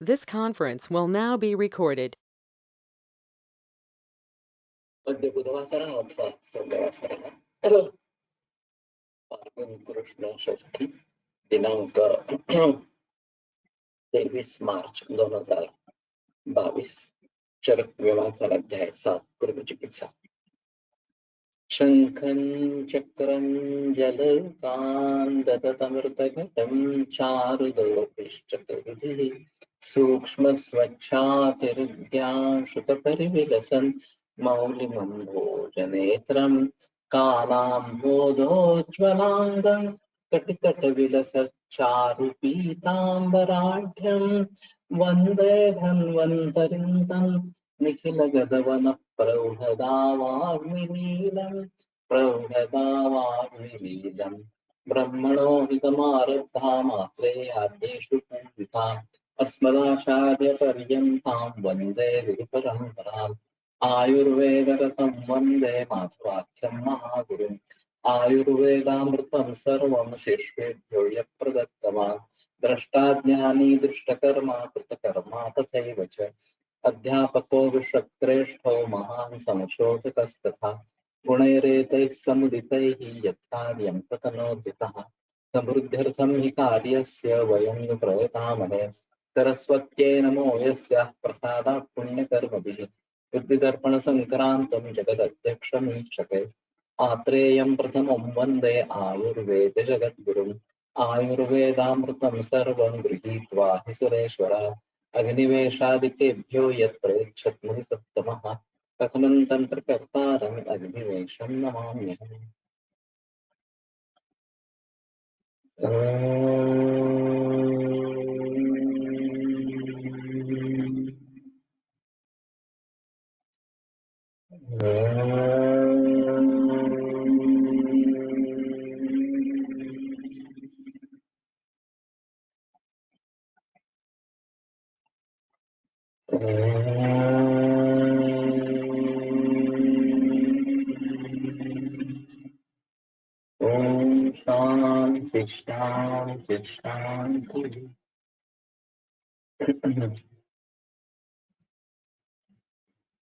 This conference will now be recorded. अद्य बुधवासरः अथवा सोमवासरः फाल्गुन कृष्ण षष्ठी दिनांक 23 मार्च 2022 चरक व्यवहार अध्याय 7 पूर्व चिकित्सा शंखं चक्रं जलकान्दतमृतघटं चारुदोपिश्चतुर्भिः सूक्ष्मस्वच्छातिरुद्याशुकपरिविलसन् मौलिमं भोजनेत्रं कालाम्बोधोज्ज्वलाङ्गं कटितटविलसच्चारुपीताम्बराढ्यं वन्दे धन्वन्तरिं तं निखिलगगवनप्रौढदावाग्निमीलम् ब्रह्मणो हि समारब्धा मात्रेयाद्येषु पूजिताम् अस्मदाचार्यपर्यन्तां वन्दे गुरुपरम्पराम् आयुर्वेदरतं वन्दे माधवाख्यं महागुरुम् आयुर्वेदामृतं सर्वं शिष्येभ्यो यः प्रदत्तवान् द्रष्टाज्ञानी दृष्टकर्मा कृतकर्मा तथैव च अध्यापको विश्वश्रेष्ठो महान् संशोधकस्तथा गुणैरेतैः समुदितैः यत्कार्यं प्रतनोदितः समृद्ध्यर्थं हि कार्यस्य वयं प्रयतामहे सरस्वत्यै नमो यस्याः प्रसादात् पुण्यकर्मभिः बुद्धिदर्पणसङ्क्रान्तं जगदध्यक्षमीक्षते आत्रेयं प्रथमं वन्दे आयुर्वेदजगद्गुरुम् आयुर्वेदामृतं सर्वं गृहीत्वा हि सुरेश्वरा अग्निवेशादिकेभ्यो यत्प्रयच्छत् मुनिसत्तमः कथनं तन्त्रकर्तारम् अग्निवेशं नमाम्यहम्। ओम शांति शांति शांति।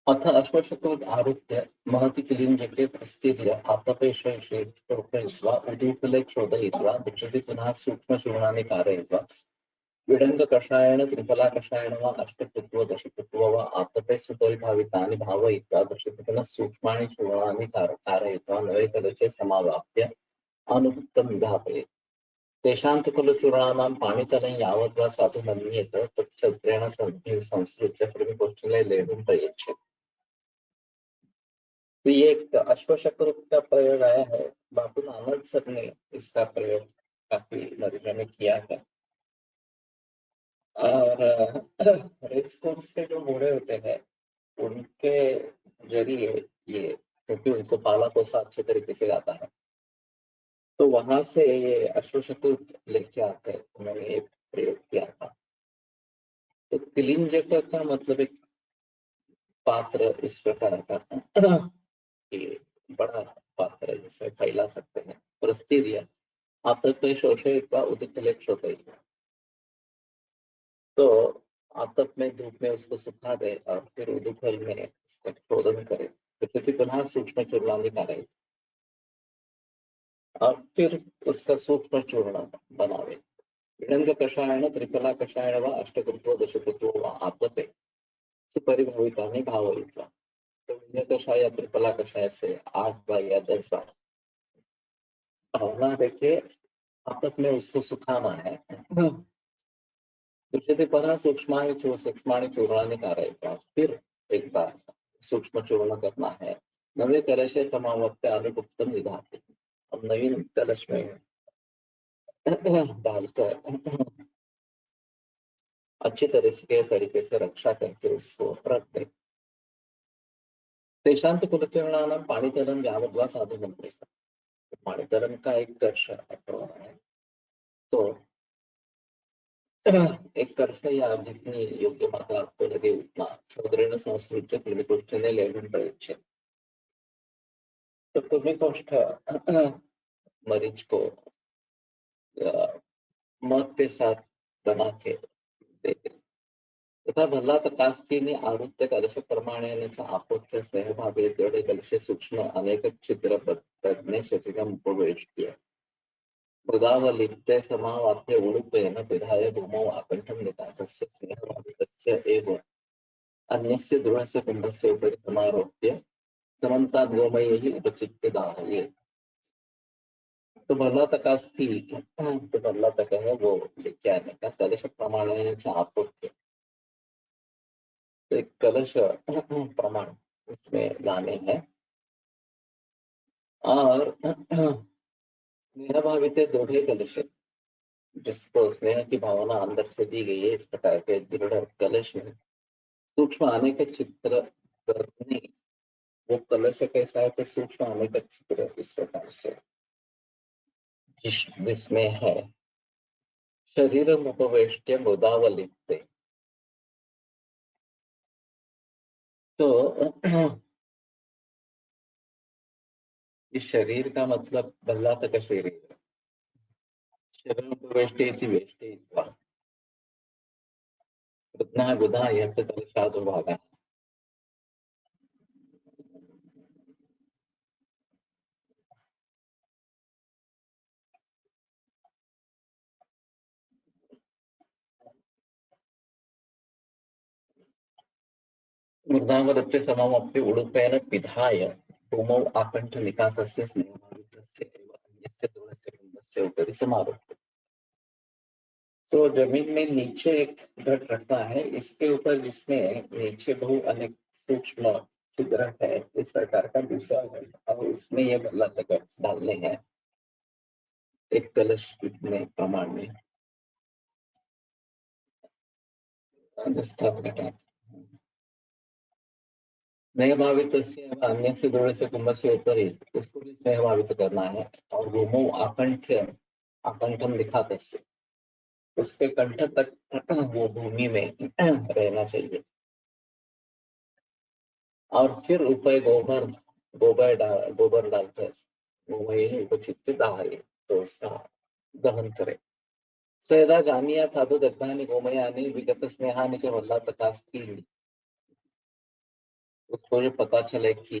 अथ अश्वशतोद आरुह्य महति किलिञ्जके प्रस्थित्य आतपेशेषे प्रोक्षयित्वा उदूकले क्षोदयित्वा दृक्षति पुनः सूक्ष्मचूर्णानि कारयित्वा विडङ्गकषायेण त्रिफलाकषायेण वा अष्टकृत्व दशकृत्व वा आतपे सुपरिभावितानि भावयित्वा दृक्षति पुनः सूक्ष्माणि चूर्णानि कारयित्वा नवेकलशे समावाप्य अनुक्तं विधापयेत् तेषां तु खलु चूर्णानां पाणितलं यावद्वा साधु मन्येत तच्छस्त्रेण संसृज्य कृमिकोष्ठले लेढुं प्रयच्छेत्। तो ये एक अश्वशक्र का प्रयोग आया है। बापू नानक सर ने इसका प्रयोग काफी मरीजों में किया है। और रेस कोर्स के जो घोड़े होते हैं उनके जरिए ये, क्योंकि उनको पाला पोसा अच्छे तरीके से आता है, तो वहां से ये अश्वशक्र लेके आते हैं, उन्होंने एक प्रयोग किया था। तो किलिंज का मतलब एक पात्र इस प्रकार का कि बड़ा पात्र है जिसमें फैला सकते हैं परिस्थितियां आतप में शोषयित्वा उदितले क्षोभयित्वा। तो आतप में धूप में उसको सुखा दे और फिर उदुफल में उसका शोधन करे, तो फिर पुनः सूक्ष्म चूर्णानि करे और फिर उसका सूक्ष्म चूर्ण बनावे। विडंग कषायण त्रिफला कषायण व अष्टकृत्व दशकृत्व व आतपे सुपरिभवितानि भावयित्वा। तो विडंग कषाय या त्रिफला कषाय से 8 बार या 10 बार भावना देके आतप में उसको सुखाना है। दृश्यते परा सूक्ष्माणि चूर्णानि कारयित्वा, फिर एक बार सूक्ष्म चूर्ण करना है। नवे कलशे समावर्त्य अनुगुप्तम निधाते, अब नवीन कलश में डालकर अच्छी तरीके से रक्षा करके उसको रख दे। तेषांत कुलचरणानां पाणितरम यावद्वा साधु मंत्र, पाणितरम का एक कर्ष है। तो एक कर्ष या जितनी योग्य मात्रा आपको लगे उतना शूद्रेण संसृज्य कृमिकोष्ठने लेढुं प्रयच्छेत्। तो कृमिकोष्ठ मरीज को मौत के साथ बना के देते। तथा भल्ला तकास्तीने आवृत्त कलशप्रमाणेन आपोत्य स्नेहभावे दृढ कलशे सूक्ष्म अनेक छिद्र प्रज्ञे शरीरम उपवेश्य मृदावलिप्ते समावाप्य उडुपेन विधाय भूमौ आकण्ठं नितासस्य स्नेहभावितस्य एव अन्यस्य दृढस्य कुम्भस्य उपरि समारोप्य समन्ताद् गोमयैः उपचित्य दाहयेत्। तो भल्ला तकास्थी, तो भल्ला तक है वो लेके आने का कलश प्रमाण आपोत्य, तो एक कलश प्रमाण उसमें लाने हैं और स्नेह भावित दृढ़ कलश, जिसको स्नेह की भावना अंदर से दी गई है, इस प्रकार के दृढ़ कलश में सूक्ष्म अनेक चित्र करने। वो कलश कैसा है? तो सूक्ष्म अनेक चित्र इस प्रकार से जिसमें है शरीर उपवेष्ट्य मृदावलिप्ते। तो इस शरीर का मतलब भल्ला तक शरीर, शरीर उपवेष्टे इति वेष्टयित्वा कृत्नः बुधा यत् कलशादो भागः। मृदावरस्य सममप्य उडुपेन पिधाय भूमौ आकण्ठ निकासस्य स्नेहभावितस्य एव अन्यस्य दृढस्य कुम्भस्य उपरि समारोप्य। तो जमीन में नीचे एक घट रखना है, इसके ऊपर जिसमें नीचे बहु अनेक सूक्ष्म छिद्र है, इस प्रकार का दूसरा है और उसमें ये भल्ला तक डालने हैं एक कलश कितने प्रमाण में स्थापित घटा स्नेहभावित अन्य से दृढ़ से कुंभ से ऊपर ही उसको भी स्नेहभावित करना है और भूमौ आकंठ आकंठम दिखाते से उसके कंठ तक वो भूमि में रहना चाहिए और फिर ऊपर गोबर डालकर गोमय उपचित दाहये, तो उसका दहन करे। स यदा जानीयात् साधु दग्धानि गोमयानि विगत स्नेहानि च वल्लातकास्ति। उसको ये पता चले कि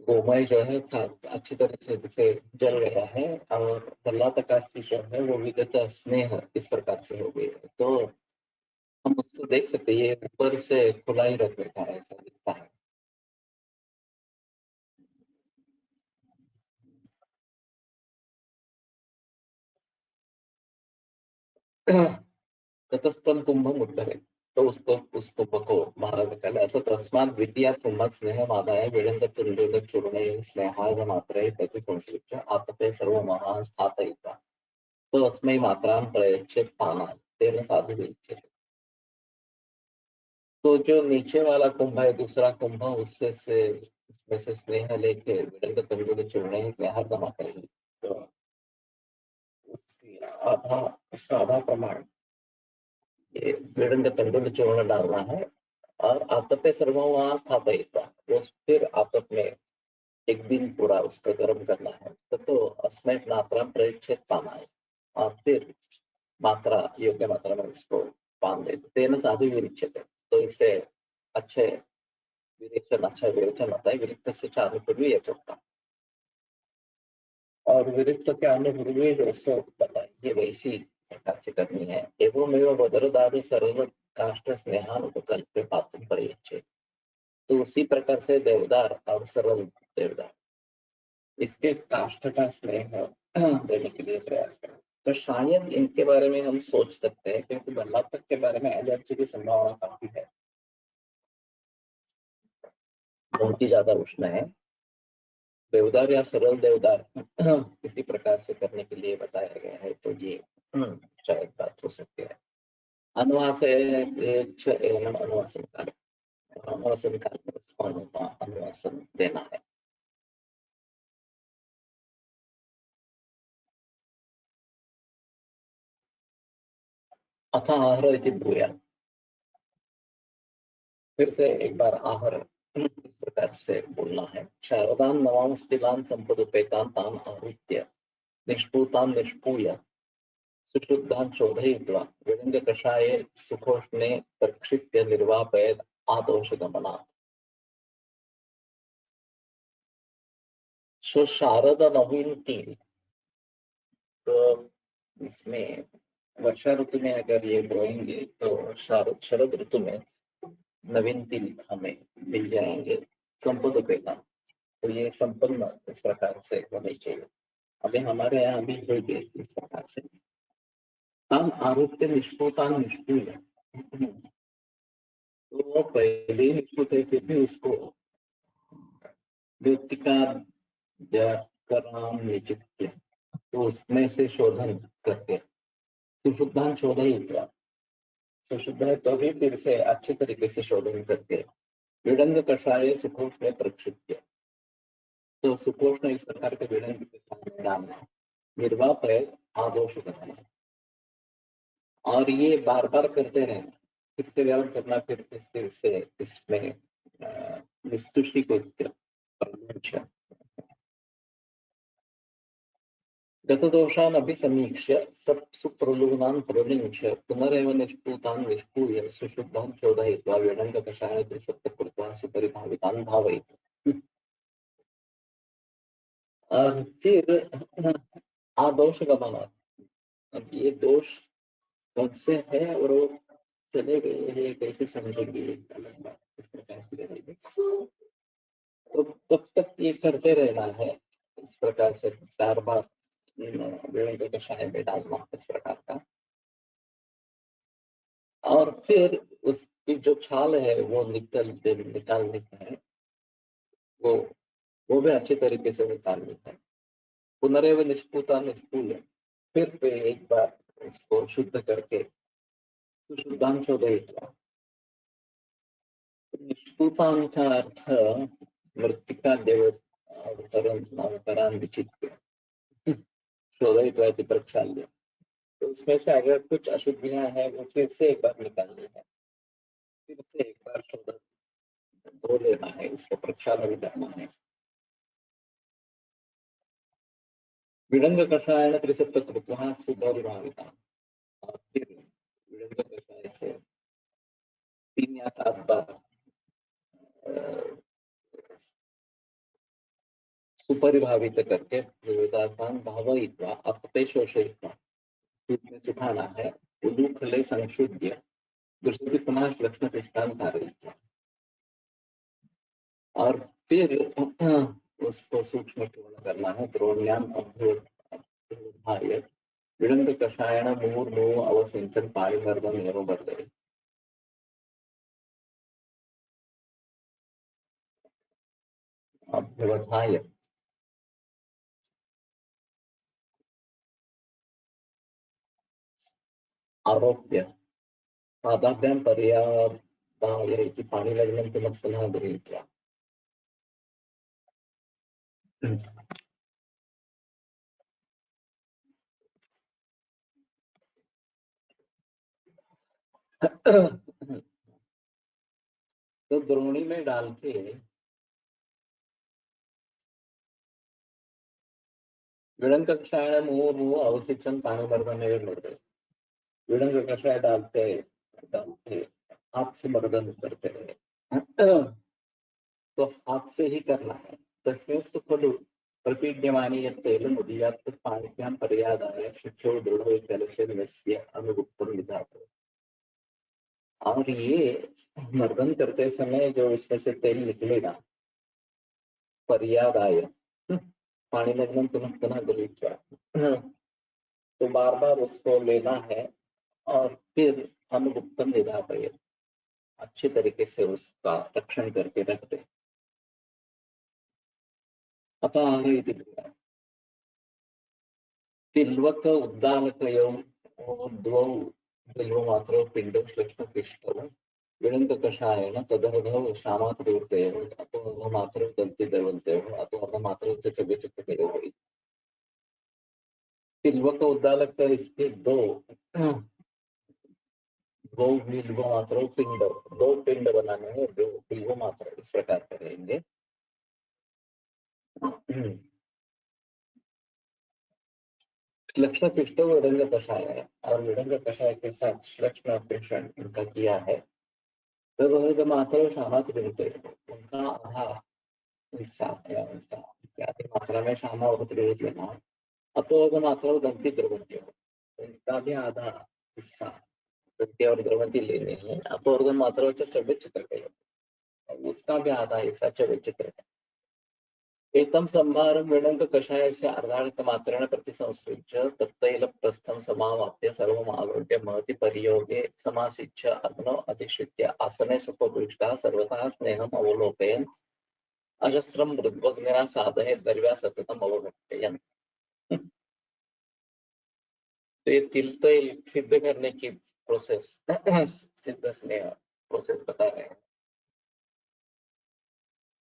गोमय जो है अच्छी तरह से जल गया है और वल्लातकास्ति जो है वो विगत स्नेह इस प्रकार से हो गई है, तो हम उसको देख सकते हैं। ये ऊपर से खुला ही रख रखा है, ऐसा दिखता है। ततस्तम कुंभम उत्तरे, तो उसको उस कुंभ को महाराज कहले असं तस्मात् द्वितीया कुंभात् स्नेहमादाय विडंब तुंडोल चूर्णे स्नेहाय मात्रे प्रति संसृत्य आतपे सर्व महान स्थापयित्वा तो अस्मै मात्रां प्रयच्छेत् पानात् तेन साधु विच्यते। तो जो नीचे वाला कुंभ है, दूसरा कुंभ, उसमें से स्नेह लेके विडंब तुंडोल चूर्णे स्नेहा जमा करेगी, तो उसकी आधा, उसका आधा प्रमाण ये विडंब तुंडोल चूर्ण डालना है और आतपे सर्वमा स्थापयित्वा, वो फिर आतप में एक दिन पूरा उसको गर्म करना है, तो अस्मै मात्रा प्रयच्छेद पाना है और फिर मात्रा योग्य मात्रा में उसको पान दे, तेन साधु विरिच्यते, तो इससे अच्छे अच्छा विरेचन होता है। विरिक्त से चानुपूर्वी यथोक्ता, और विरिक्त के अनुपूर्वी जो सो बताइए वैसी प्रकार से करनी है। एवं वदरदारु सर्व काष्ठ स्नेहानुपकल्प्य पातुम प्रयच्छेद, तो उसी प्रकार से देवदार और सरल देवदार इसके काष्ठ का स्नेह देने के लिए प्रयास करें। तो शायद इनके बारे में हम सोच सकते हैं, क्योंकि बल्लातक के बारे में एलर्जी की संभावना काफी है, बहुत ही ज्यादा उष्ण है। देवदार या सरल देवदार इसी प्रकार से करने के लिए बताया गया है, तो ये शायद बात हो सकती है। अनुवास अनुवासन काल, अनुवासन काल में उसको अनुवासन देना है। अथ आहर इति ब्रूयात्, फिर से एक बार आहर इस प्रकार से बोलना है। शारदान नवाम स्थिलान संपदुपेतान तान आहृत्य निष्पूतान निष्पूय सुशुद्धान् शोधयित्वा विडङ्गकषाये सुखोष्णे प्रक्षिप्य निर्वापयत् आदोषगमनात्। सो शारदा नवीन तिल, तो इसमें वर्षा ऋतु में अगर ये बोएंगे तो शरद ऋतु में नवीन तिल हमें मिल जाएंगे संपदोपेता। तो ये संपन्न इस प्रकार से होने चाहिए। अभी हमारे यहाँ भी हुई है इस प्रकार से। तान आरोप्य निष्पोतान निष्पूय, तो वो पहले ही निष्पूत है, फिर भी उसको व्यक्तिका व्याकरण निचित्य, तो उसमें से शोधन करके सुशुद्धान शोधयित्वा, सुशुद्ध है तो भी फिर से अच्छे तरीके से शोधन करके विडंग कषाय सुखोष्ण प्रक्षिप्य, तो सुखोष्ण इस प्रकार के विडंग के सामने डालना, निर्वापय आदोष करना, और ये बार बार करते रहना, फिर से व्यायाम करना, फिर से इसमें निस्तुष्टिकृत्य प्रमुच्य गतदोषान् अभिसमीक्ष्य सुप्रलूनान् प्रलिङ्क्ष्य पुनरेव निष्पूतान् निष्पूय सुशुद्धान् चोदयित्वा विडङ्गकषाय त्रिसप्त कृत्वा सुपरिभावितान् भावयित्। और फिर आदोष गमनात्, अब ये दोष कौन से है और वो चले गए हैं कैसे समझेंगे, अलग बात, इस प्रकार से रहेगी। तो तब तक ये करते रहना है इस प्रकार से, बार बार विडंग कषाय में डालना इस प्रकार का। और फिर उसकी जो छाल है वो निकालने का है, वो भी अच्छे तरीके से निकालनी है। पुनरेव निष्पूता निष्पूय, फिर पे एक बार उसको शुद्ध करके सुशुद्धान शोधयित्वा। निष्पूतान का अर्थ मृत्तिका देव अवतरण विचित्र शोधयित्वा इति प्रक्षाल्य, तो उसमें से अगर कुछ अशुद्धियां हैं वो फिर से एक बार निकालनी है, फिर से एक बार शोधन धो लेना है, उसको प्रक्षालन करना है। विडंग कषायण त्रिसप्त कृत्वा सुपरिभावितान्, और फिर विडंग कषाय से 3 या 7 बार सुपरिभावित करके विविधार्थान् भावयित्वा अपते शोषयित्वा, दूध में सुखाना है, उलूखले संशुद्ध्य दुष्टि पुनः लक्ष्मण कारयित्वा, और फिर उसको सूक्ष्म पूर्ण करना है। द्रोण्याम अभ्युत्थाय विडंग कषायण मुहुर्मुहुः अवसिंचन् पाणिमर्दन एवं वर्धते। अभ्युत्थाय आरोप्य पादाभ्यां पर्यादाय इति पाणिलग्नं पुनः गृहीत्वा। तो द्रोणी में डाल के विडंग कषाय मुहुर्मुहुः अवसिंचन् पाणिमर्दन एवं वर्धते, विडंग कषाय डालते डालते हाथ से मर्दन करते रहे, तो हाथ से ही करना है। तस्मिंस्तु खलु प्रपीड्यमाने यत् तैलम् उदीयात् पाणिभ्यां पर्यादाय शुचौ दृढौ जलशयनस्य अनुगुप्तं विधातु। और ये मर्दन करते समय जो इसमें से तेल निकलेगा, पर्यादाय पाणिलग्नं पुनः पुनः गृहीत्वा, तो बार बार उसको लेना है और फिर अनुगुप्तं विधातव्य, अच्छे तरीके से उसका रक्षण करके रख दे। अतः आगे इति तिल्वक उद्दालकयोः द्वौ बिल्वमात्रौ पिण्डौ श्लेष्मपिष्टौ विडङ्गकषायेन तदर्धौ श्यामाप्रवृत्तयोः अतो अर्धमात्रौ दन्तिदैवन्त्योः अतो अर्धमात्रौ च चव्यचक्रयोः। तिल्वक उद्दालक इसके दो बिल्वमात्रौ पिंड, दो पिंड बनाने हैं, दो बिल्वमात्र इस प्रकार करेंगे। श्लक्ष्ण पिष्ट विडंग कषाय है और विडंग कषाय के साथ श्लक्ष्ण पेषण इनका किया है। तो मात्र शामात विरुद्ध उनका आधा हिस्सा या उनका आधी मात्रा में शामा और विरुद्ध लेना है। अतो मात्रा दंती द्रवंती हो उनका भी आधा हिस्सा दंती और द्रवंती लेने हैं। अतो मात्रा चव्य चित्र के उसका भी आधा हिस्सा चव्य चित्र एतम संभारं विडंक कषायस्य अर्धार्धमात्रेण प्रतिसंसृज्य तत्तैलप्रस्थं समावाप्य सर्वम् आवृत्य महति परियोगे समासिच्य अग्नौ अधिश्रित्य आसने सुखोपविष्टः सर्वतः स्नेहम् अवलोकयन् अजस्रं मृद्वग्निना साधयेत् दर्व्या सततम् अवघट्टयन्। तो ये तिल तैल सिद्ध करने की प्रोसेस सिद्ध स्नेह प्रोसेस बता रहे हैं।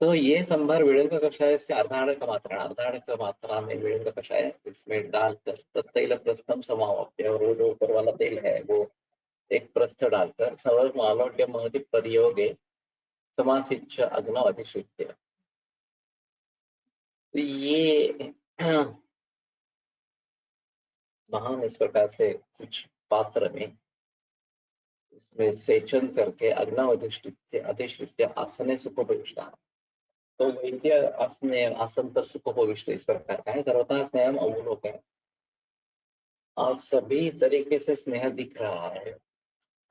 तो ये संभार विड़ंग कषाय से अर्धाड़ का मात्रा में विड़ंग कषाय इसमें डालकर तत्तैल प्रस्थम समाप्य और वो जो ऊपर वाला तेल है वो एक प्रस्थ डालकर सवर मालोड्य महति परियोगे समासिच्छ अग्नौ अधिश्रित्य। तो ये महान इस प्रकार से कुछ पात्र में इसमें सेचन करके अग्नौ अधिश्रित्य आसने सुखोपविष्टा। तो वैद्य आसन पर सुखोपविष्ट इस प्रकार का है। सर्वथा स्नेहम अवलोकन और सभी तरीके से स्नेह दिख रहा है।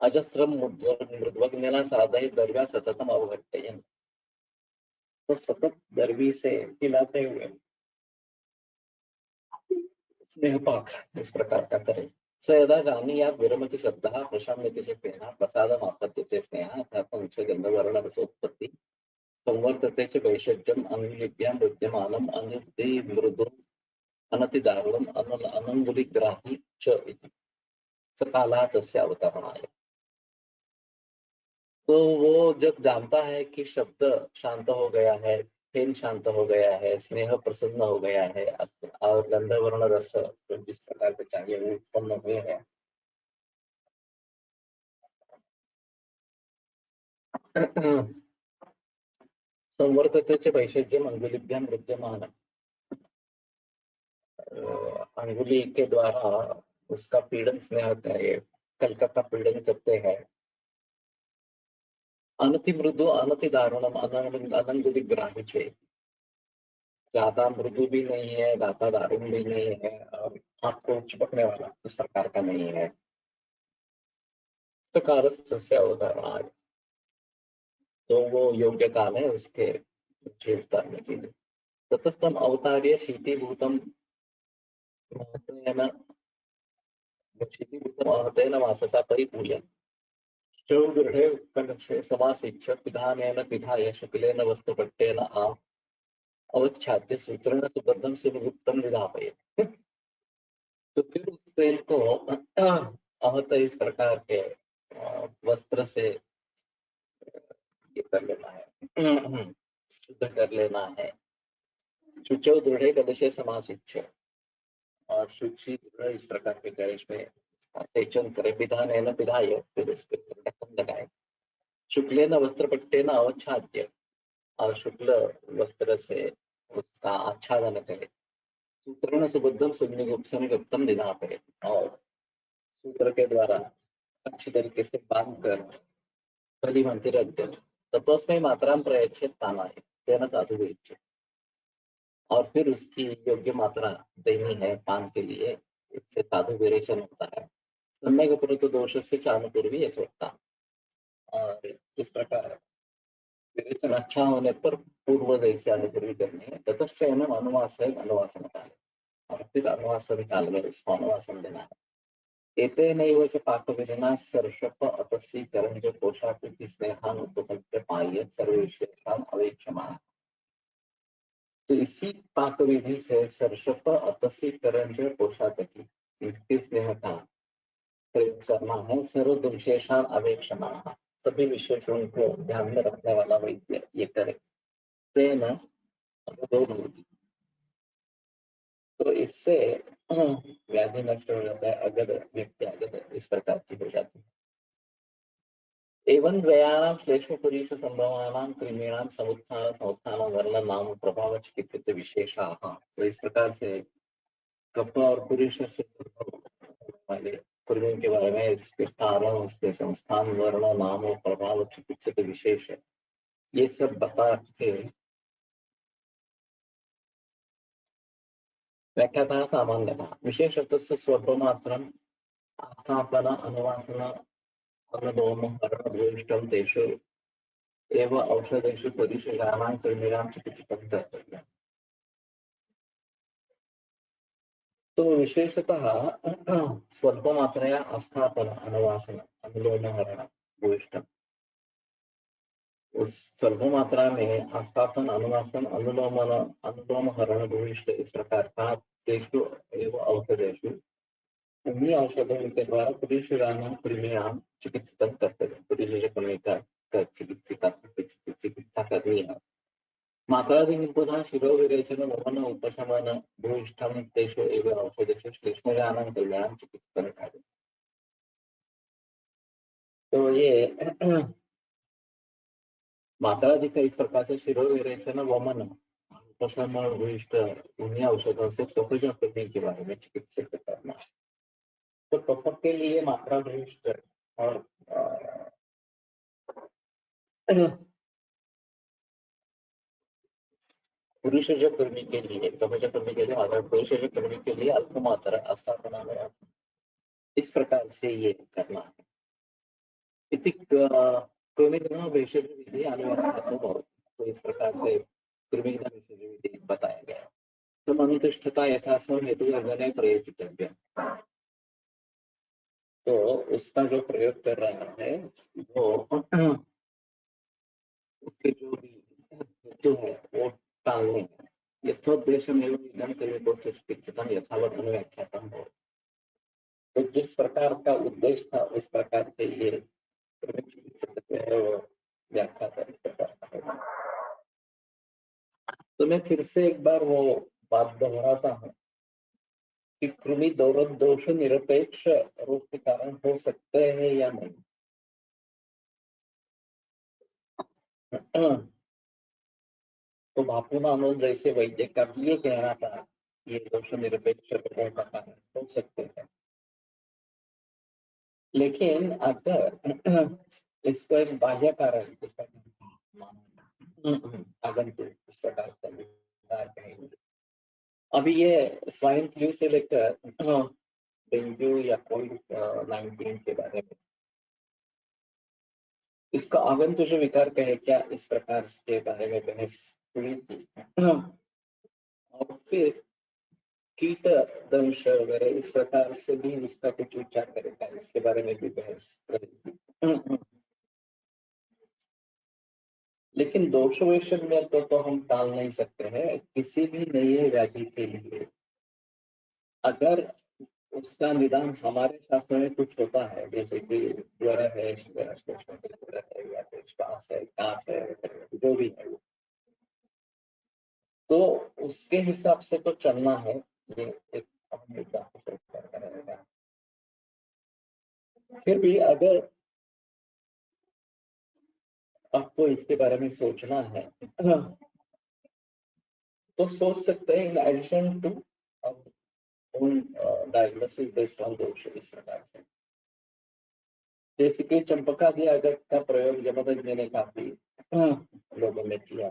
अजस्रम मृद्वग्निना साधय दर्व्या सततम अवघट्टयन्। तो सतत दर्वी से हिलाते हुए स्नेहपाक इस प्रकार का करें। स यदा जानीयात् विरमति शब्दः प्रशाम्यति च प्रेरणा प्रसादम् आपद्यते स्नेहः अर्थात् गन्धवर्ण रसोत्पत्ति संवर्तते च वैषज्यम् अंगुलिभ्यां विद्यमानम् अनुद्धि मृदु अनतिदारुणम् अनंगुलिग्राही च इति सकाला तस्य अवतरणाय। तो वो जब जानता है कि शब्द शांत हो गया है, फेन शांत हो गया है, स्नेह प्रसन्न हो गया है और गंधवर्ण रस जो जिस प्रकार के चाहिए वो उत्पन्न हुए हैं। संवर्तते च वैषज्यम अंगुलिभ्याम विद्यमान। अंगुली के द्वारा उसका पीड़न स्नेह कलका का पीड़न करते हैं। अनति मृदु अनति दारुणम अनंगुलिग्राही चे। ज्यादा मृदु भी नहीं है, ज्यादा दारुण भी नहीं है और आपको चिपकने वाला इस प्रकार का नहीं है। तो कालस्य अवधारणा, तो वो योग्य काल है उसके झेल उतारने के लिए। ततस्तम अवतार्य शीतीभूतम शीतीभूतम वाससा परिपूय गृहे उत्कर्षे समासिच्य पिधानेन पिधाय शुक्लेन वस्त्रपट्टेन अवच्छाद्य सूत्रेण सुबद्धं सुनिवृत्तं निधापयेत्। तो फिर उस तेल को अवत इस प्रकार के वस्त्र से ये कर लेना है, शुद्ध कर लेना है। शुचौ दृढ़े कलशे समासिच्य और शुचि इस प्रकार के कलश में सेचन करे। विधान है न विधाय फिर उस पर ढक्कन लगाए। शुक्ले न वस्त्र पट्टे न अवच्छाद्य और शुक्ल वस्त्र से उसका आच्छादन करे। सूत्रण सुबद्धम सुनिगुप्तम निधापे और सूत्र के द्वारा अच्छी तरीके से बांध कर कली मंदिर तत्वस्मय मात्रा प्रयच्छेद तानाय तेन साधु विच्य। और फिर उसकी योग्य मात्रा देनी है पान के लिए, इससे साधु विरेचन होता है। सम्यक पुरुष दोष से चानुपूर्वी यथोक्ता। और इस प्रकार विवेचन अच्छा होने पर पूर्व जैसे अनुपूर्वी करनी है। ततश्चयन अनुवास है, अनुवासन काल और फिर अनुवासन काल में उसको अनुवासन देना है। एतेनैव च पाकविधिना सर्षप अतसी करंज कोशाकृति स्नेहान उपसंख्य पाय्य सर्वविशेषान अवेक्षमाण। तो इसी पाक विधि से सर्षप अतसी करंज कोशाकृति इसके स्नेह का प्रयोग करना है। सर्व विशेषान अवेक्षमाण, सभी विशेषों को ध्यान में रखने वाला वैद्य ये करे। तेन अवधूत, तो इससे व्याधि नष्ट हो जाता है। अगध व्यक्ति अगध इस प्रकार की हो जाती है। एवं द्वयानां श्लेषपुरीश संभवानां क्रिमीणां समुत्थान संस्थान वर्ण नाम प्रभाव चिकित्सित विशेषाः। तो इस प्रकार से कफ और पुरुष से वाले कृमियों के बारे में, इसके कारण, उसके संस्थान, वर्ण, नाम और प्रभाव, चिकित्सक विशेष है, ये सब बता के व्याख्यातः सामान्यतः विशेषतस्य स्वल्पमात्रम् आस्थापन अनुवासन अनुलोमहरणभूयिष्ठं तेषु एव औषधेषु परिशिष्टानां कृमीणां चिकित्सितं कर्तव्यम्। तो विशेषतः स्वल्पमात्रया आस्थापन अनुवासन अनुलोमहरण भूयिष्ठम, उस स्वल्प मात्रा में आस्थापन अनुवासन अनुलोमहरण भूयिष्ठ इस प्रकार का तेषु एव औषधेषु, उन्हीं औषधों के द्वारा पुरुषाणां कृमीणां चिकित्सितं कर्तव्यम्। पुरुषकृमि का चिकित्सा करनी है। मात्रादिनिपुणः शिरोविरेचन वमन उपशमन भूयिष्ठं तेषु एव औषधेषु श्लेष्मजानां कल्याणं चिकित्सितं कार्यम्। तो ये मात्राधिक इस प्रकार से शिरोविरेचन वमन उपशमन भूयिष्ठ उन्हीं औषधों से कफजन करने के बारे में चिकित्सित करना। तो कफ के लिए मात्रा भूयिष्ठ और पुरुष कर्मी के लिए, कफज कर्मी के लिए मात्रा, पुरुष कर्मी के लिए अल्प मात्रा आस्थापना में इस प्रकार से ये करना है। इति कृमिघ्न भेषज विधि अनुवादो भवति। तो इस प्रकार से कृमिघ्न भेषज विधि बताया गया। तो अनुतिष्ठता यथास्व हेतु वर्गने प्रयोजितव्य। तो उसका जो प्रयोग कर रहा है वो उसके जो भी हेतु है वो टालने हैं। यथोद्देश्यमेव इदं कृमिकोष्ठचिकित्सितं यथावत् अनुव्याख्यातं भवति। तो जिस प्रकार का उद्देश्य था उस प्रकार से ये व्याख्या कर इस प्रकार का होगा। तो मैं फिर से एक बार वो बात दोहराता हूँ कि कृमि दोष निरपेक्ष रोग के कारण हो सकते हैं या नहीं। तो बापूनानंद जैसे वैद्य का भी ये कहना था, ये दोष निरपेक्ष रोगों का कारण हो सकते हैं, लेकिन अगर इसका एक बाह्य कारण आगंतुक इस प्रकार का विचार कहेंगे। अभी ये स्वाइन फ्लू से लेकर डेंगू या कोविड-19 के बारे में इसका आगंतुक जो विकार कहे क्या, इस प्रकार के बारे में बहस हुई थी। और फिर कीट दंश वगैरह इस प्रकार से भी इसका कुछ विचार करेगा, इसके बारे में भी बहस करेगी। लेकिन दोष वैषम्य तो हम टाल नहीं सकते हैं। किसी भी नए व्याधि के लिए अगर उसका निदान हमारे शास्त्र में कुछ होता है, जैसे कि ज्वर है, या फिर श्वास है, कांस है, जो भी है, तो उसके हिसाब से तो चलना है। ये एक अहम मुद्दा रहेगा। फिर भी अगर आपको इसके बारे में सोचना है तो सोच सकते हैं in addition to diagnosis based on dosha इस प्रकार से। जैसे कि चंपकादि आगत का प्रयोग जमदग्नि ने काफी लोगों में किया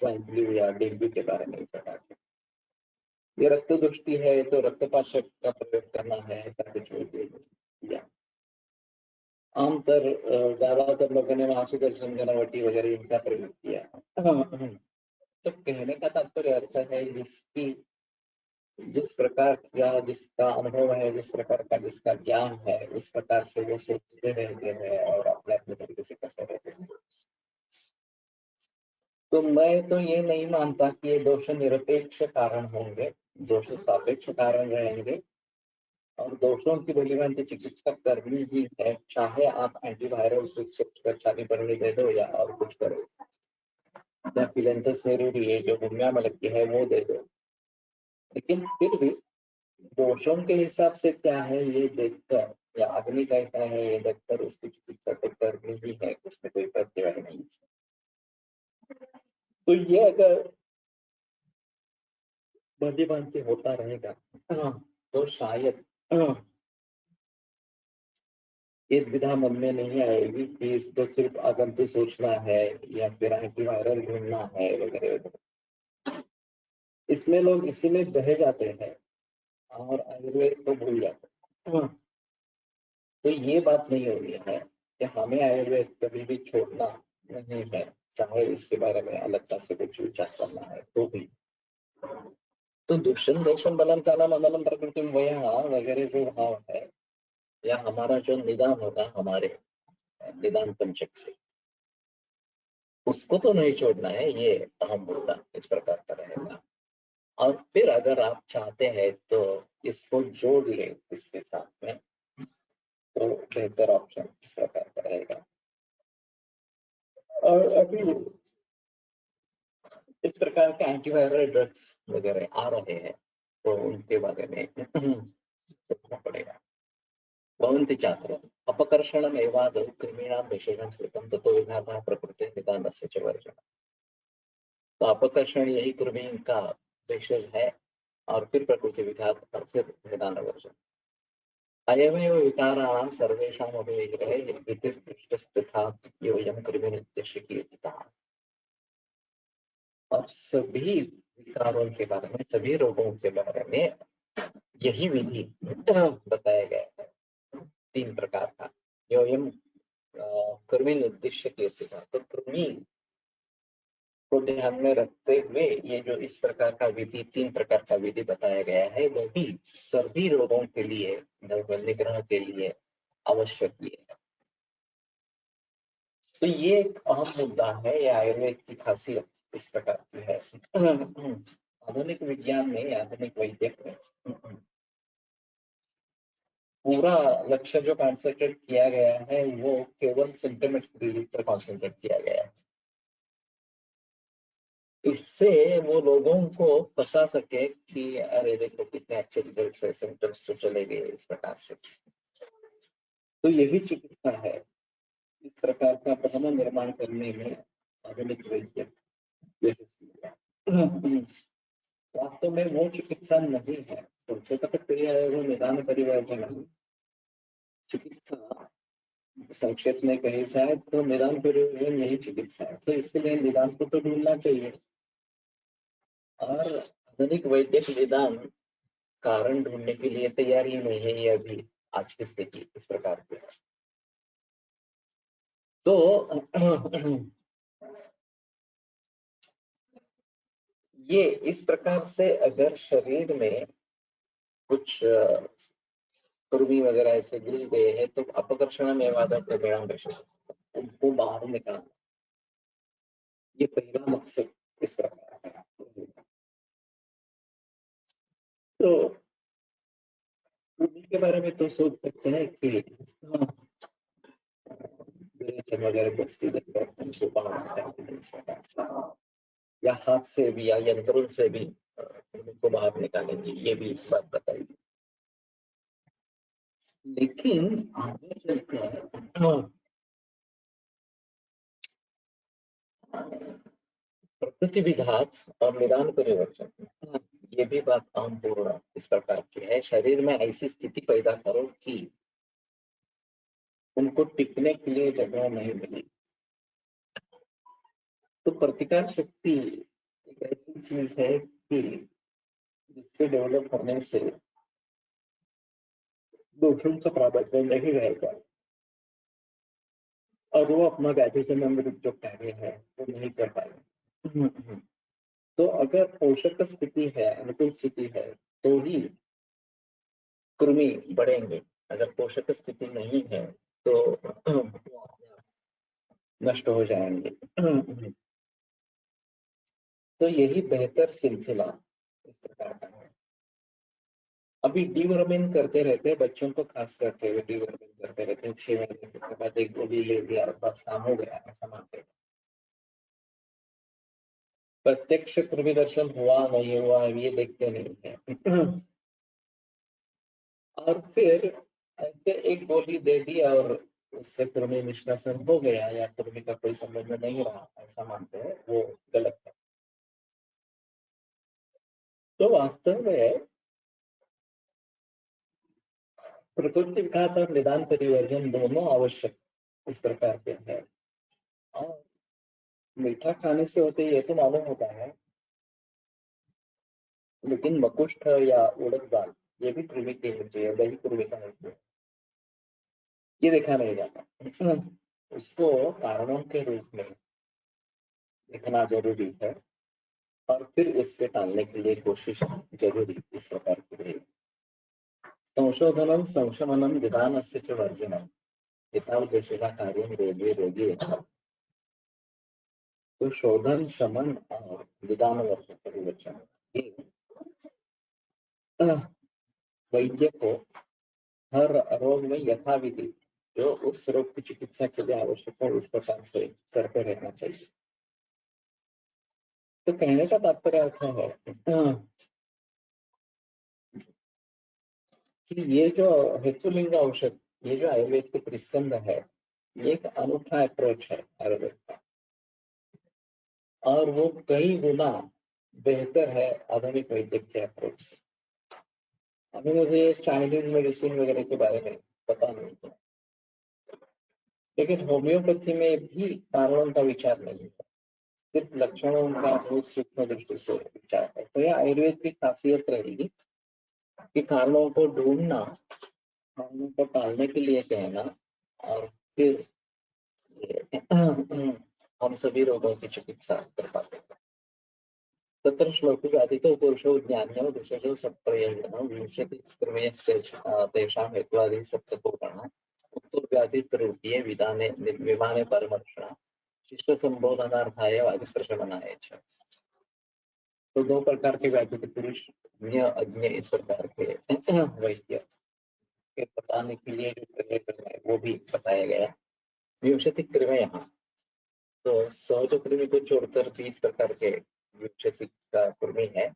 स्वाइन फ्लू या डेंगू के बारे में इस प्रकार से। ये रक्त दृष्टि है तो रक्तपात शब्द का प्रयोग करना है, ऐसा कुछ किया। आमतौर ज्यादातर लोगों ने महासुदर्शन घनावटी वगैरह इनका प्रयोग किया। तो कहने का तात्पर्य अर्थ है जिस प्रकार का जिसका अनुभव है, जिस प्रकार का जिसका ज्ञान है, इस प्रकार से वो सोचते रहते हैं और अपने अपने तरीके से करते रहते हैं। तो मैं तो ये नहीं मानता कि ये दोष निरपेक्ष कारण होंगे, दोष सापेक्ष कारण रहेंगे और दोषों की भलीभांति चिकित्सा करनी ही है, चाहे आप एंटीवायरल कर छाती पढ़ने दे दो या और कुछ करो, या फिलेंथस जरूरी है जो दुनिया में लगती है वो दे दो, लेकिन फिर भी दोषों के हिसाब से क्या है ये देखकर या आदमी कैसा है ये देखकर उसकी चिकित्सा तो करनी ही है, उसमें कोई प्रतिवाद नहीं। तो ये अगर बंदी बांधती होता रहेगा, तो शायद एक विधा मन में नहीं आएगी कि इसको सिर्फ आगंतुक सोचना है या फिर एंटीवायरल ढूंढना है वगैरह वगैरह। इसमें लोग इसी में बह जाते हैं और आयुर्वेद को भूल जाते हैं। तो ये बात नहीं होनी है कि हमें आयुर्वेद कभी भी छोड़ना नहीं है, चाहे इसके बारे में अलगता से कुछ विचार करना है तो भी। तो दुष्यंत दोषम बलम कालम अमलम प्रकृति वया वगैरह जो भाव है, या हमारा जो निदान होगा हमारे निदान पंचक से, उसको तो नहीं छोड़ना है, ये अहम मुद्दा इस प्रकार का रहेगा। और फिर अगर आप चाहते हैं तो इसको जोड़ ले इसके साथ में, तो बेहतर ऑप्शन इस प्रकार का रहेगा। और अभी इस प्रकार के एंटीवायरल ड्रग्स वगैरह आ रहे हैं, तो उनके बारे में सोचना पड़ेगा। भवन्ति छात्र अपकर्षणम् एवादौ कृमीणां विशेषं श्रुतं ततो विघातः प्रकृतेः निदानस्य च वर्जनम्। तो अपकर्षण यही कृमि का विशेष है, और फिर प्रकृति विघात, और फिर निदान वर्जन। अयमेव विकाराणां सर्वेषामपि विग्रहे विधिर्दृष्टस्तथा योऽयं कृमिनिर्देशकीयतितः। और सभी विकारों के बारे में, सभी रोगों के बारे में यही विधि बताया गया है, 3 प्रकार का। योऽयं कृमि निर्देशकीयतितः, तो कृमि को ध्यान में रखते हुए ये जो इस प्रकार का विधि, 3 प्रकार का विधि बताया गया है, वो भी सभी रोगों के लिए, निग्रह के लिए आवश्यक ही है। तो ये एक अहम मुद्दा है, ये आयुर्वेद की खासियत इस प्रकार की है। आधुनिक विज्ञान में, आधुनिक वैद्य में पूरा लक्ष्य जो कॉन्सेंट्रेट किया गया है, वो केवल सिम्टमेटिक रिलीफ पर कॉन्सेंट्रेट किया गया है। इससे वो लोगों को फंसा सके कि अरे देखो कितने अच्छे रिजल्ट है, सिम्टम्स तो चले गए इस प्रकार से। तो यही चिकित्सा है, इस प्रकार का भ्रम निर्माण करने में आधुनिक वैद्य यशस्वी है। वास्तव में वो चिकित्सा नहीं है, तो छोटा क्रिया है वो निदान परिवर्तन है। चिकित्सा संक्षेप में कही जाए तो निदान परिवर्तन यही चिकित्सा है, तो इसके लिए निदान को तो ढूंढना चाहिए। और आधुनिक वैद्यक निदान कारण ढूंढने के लिए तैयार ही नहीं है, ये अभी आज की स्थिति इस प्रकार की है। तो ये इस प्रकार से अगर शरीर में कुछ कुर्मी वगैरह ऐसे घुस गए हैं, तो अपकर्षण में वादा प्रगणाम उनको बाहर निकालना, ये पहला मकसद इस प्रकार है। तो कुर्मी के बारे में तो सोच सकते हैं कि वगैरह बस्ती उनको बाहर निकालना इस प्रकार से, या हाथ से भी या यंत्रों से भी उनको बाहर निकालेंगे, ये भी बात बताई। लेकिन आगे चलकर प्रकृति विघात और निदान परिवर्तन, ये भी बात आम पूर्ण इस प्रकार की है। शरीर में ऐसी स्थिति पैदा करो कि उनको टिकने के लिए जगह नहीं मिली। तो प्रतिकार शक्ति एक ऐसी चीज है कि जिसके डेवलप होने से दोषों का प्रावधान नहीं रहेगा, और वो अपना व्याधि से विरुद्ध जो कार्य है वो नहीं कर पाएगा। तो अगर पोषक स्थिति है, अनुकूल स्थिति है, तो ही कृमि बढ़ेंगे। अगर पोषक स्थिति नहीं है तो नष्ट हो जाएंगे। तो यही बेहतर सिलसिला इस प्रकार का है। अभी डीवर्मिंग करते रहते हैं बच्चों को, खास करके हुए डीवर्मिंग करते रहते हैं, 6 महीने के बाद एक गोली ले लिया और बस काम हो गया, ऐसा मानते हैं। प्रत्यक्ष कृमि दर्शन हुआ नहीं हुआ ये देखते नहीं है। और फिर ऐसे एक गोली दे दी और उससे कृमि निष्कासन हो गया, या कृमि का कोई संबंध नहीं रहा, ऐसा मानते हैं, वो गलत है। तो वास्तव में प्रकृति विघात और निदान परिवर्जन दोनों आवश्यक इस प्रकार के हैं। और मीठा खाने से होते ये तो मालूम होता है, लेकिन मकुष्ठ या उड़द दाल ये भी कृमि की होती है, दही कृमि का होती है, ये देखा नहीं जाता। उसको कारणों के रूप में देखना जरूरी है और फिर उसके टालने के लिए कोशिश जरूरी इस प्रकार की है। संशोधनम संशमनम विधानस्य च वर्जनम यथावदेशिका कार्यं रोगी रोगी यथा। तो शोधन, शमन और विधान वर्ग परिवर्तन ये वैद्य को हर रोग में यथाविधि जो उस रोग की चिकित्सा के लिए आवश्यक है उस प्रकार से करते रहना चाहिए। तो कहने का तात्पर्य अर्थ है कि ये जो हेतुलिंग औषध, ये जो आयुर्वेद के त्रिस्कंध है, ये एक अनूठा अप्रोच है आयुर्वेद का, और वो कई गुना बेहतर है आधुनिक वैद्य अप्रोच से। अभी मुझे चाइनीज मेडिसिन वगैरह के बारे में पता नहीं था, लेकिन होम्योपैथी में भी कारणों का विचार नहीं है, सिर्फ लक्षणों का बहुत सूक्ष्म दृष्टि से विचार है। तो यह आयुर्वेद की खासियत रहेगी कि कारणों को ढूंढना, कारणों को टालने के लिए कहना, और फिर हम सभी रोगों की चिकित्सा कर पाते हैं। तत्र श्लोके अतितो पुरुषो ज्ञान्यो विशेषो सत्प्रयोजनो तेषां हेत्वादि सप्तकोपणः उत्तो व्याधितरूपीये विधाने विमाने परमर्षणः शिष्ट संबोधनार्थाय वादिप्रशमनाय च। तो दो प्रकार के व्याधि के पुरुष, ज्ञ अज्ञ, इस प्रकार के वैद्य के बताने के लिए जो प्रयोग करना है वो भी बताया गया। विंशति कृमि यहाँ, तो 100 कृमि को छोड़कर 20 प्रकार के विंशति का कृमि है।